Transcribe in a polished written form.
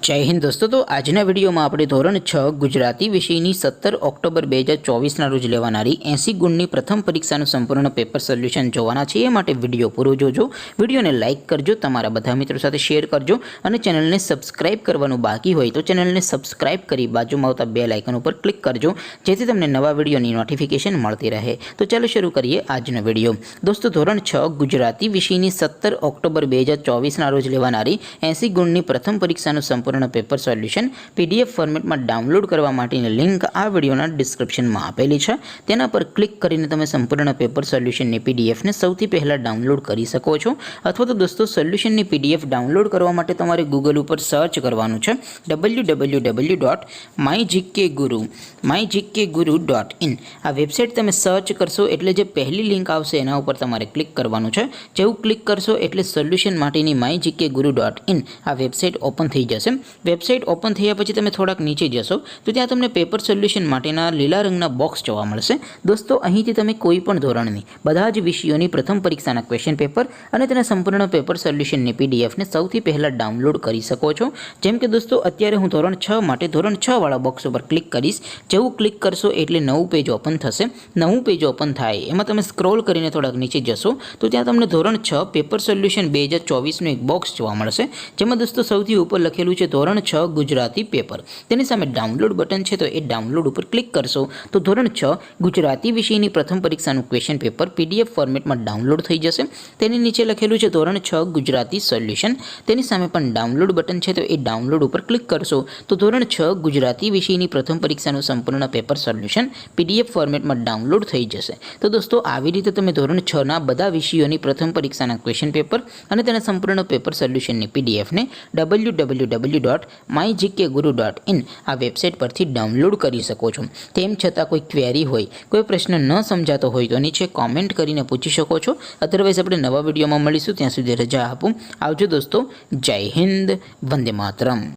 जय हिंद दोस्तों। तो आजना विडियो में આપણે ધોરણ 6 ગુજરાતી વિષયની 17 ઓક્ટોબર 2024 ના રોજ લેવાનારી 80 ગુણની પ્રથમ પરીક્ષાનું સંપૂર્ણ પેપર સોલ્યુશન જોવાના છે। એ માટે વિડિયો પૂરો જોજો, વિડિયોને લાઈક કરજો, તમારા બધા મિત્રો સાથે શેર કરજો અને ચેનલને સબસ્ક્રાઇબ કરવાનું બાકી હોય તો ચેનલને સબસ્ક્રાઇબ કરી બાજુમાં આવતા બેલ આઇકન ઉપર ક્લિક કરજો જેથી તમને નવા વિડિયોની નોટિફિકેશન મળતી રહે। તો ચાલો શરૂ કરીએ આજનો વિડિયો। દોસ્તો ધોરણ 6 ગુજરાતી વિષયની 17 ઓક્ટોબર 2024 ના રોજ લેવાનારી 80 ગુણની પ્રથમ પરીક્ષાનું સંપૂર્ણ पेपर सोल्यूशन पीडीएफ फॉर्मेट में डाउनलॉड करवा माटेनी लिंक आ विडियोना डिस्क्रिप्शन में आपेली छे। तेना पर क्लिक करीने तमे संपूर्ण पेपर सोल्यूशन नी पीडीएफ ने सौथी पहला डाउनलॉड करी सको छो। अथवा तो दोस्तों सोल्यूशन नी पीडीएफ डाउनलॉड करवा माटे तमारे गूगल पर सर्च करवानुं छे www.mygkguru.in आ वेबसाइट तमे सर्च करशो एटले जे पहली लिंक आवशे एना उपर तमारे क्लिक करवानुं छे। जेवुं क्लिक करशो एटले सोल्यूशन माटेनी mygkguru.in आ वेबसाइट ओपन थई जशे। वेबसाइट ओपन थया पछी तमे थोड़ाक नीचे जशो तो त्यां तमने पेपर सोल्यूशन माटेना लीला रंगना बॉक्स जोवा मळशे। दोस्तों અહીંથી તમે કોઈ પણ ધોરણની બધા જ વિષયોની પ્રથમ પરીક્ષાના ક્વેશ્ચન પેપર અને તેના સંપૂર્ણ પેપર સોલ્યુશનની પીડીએફ ને સૌથી પહેલા ડાઉનલોડ કરી શકો છો। જેમ કે દોસ્તો અત્યારે હું ધોરણ 6 માટે ધોરણ 6 વાળા બોક્સ ઉપર ક્લિક કરીશ। જેવું ક્લિક કરશો એટલે નવું પેજ ઓપન થશે। નવું પેજ ઓપન થાય એમાં તમે સ્ક્રોલ કરીને થોડાક નીચે જશો તો ત્યાં તમને ધોરણ 6 પેપર સોલ્યુશન 2024 નું એક બોક્સ જોવા મળશે। જેમાં દોસ્તો સૌથી ઉપર લખેલું છે ધોરણ 6 गुजराती पेपर। तेनी सामे डाउनलॉड बटन है तो ये डाउनलॉड पर क्लिक करशो तो धोरण 6 गुजराती विषयनी प्रथम परीक्षाનું क्वेश्चन पेपर पीडीएफ फॉर्मेट में डाउनलॉड थई जशे। तेनी नीचे लखेलुं छे धोरण 6 गुजराती सोल्यूशन। तेनी सामे पण डाउनलॉड बटन है तो ये डाउनलॉड पर क्लिक करशो तो धोरण 6 गुजराती विषयनी प्रथम परीक्षाનું संपूर्ण पेपर सोल्यूशन पीडीएफ फॉर्मेट में डाउनलॉड थई जशे। तो दोस्तों આવી રીતે તમે ધોરણ 6 ના બધા વિષયોની પ્રથમ પરીક્ષાના ક્વેશ્ચન પેપર અને તેના સંપૂર્ણ પેપર સોલ્યુશનની પીડીએફ ને www.mygkguru.in आ वेबसाइट पर डाउनलॉड कर सको छो। तेम छतां कोई क्वेरी होय, कोई प्रश्न न समझातो होय तो नीचे कॉमेंट करीने पूछी शको छो। अदरवाइज आपणे नवा विडियोमां मळीशुं, त्यां सुधी रजा आपो। आवजो दोस्तों। जय हिंद, वंदे मातरम।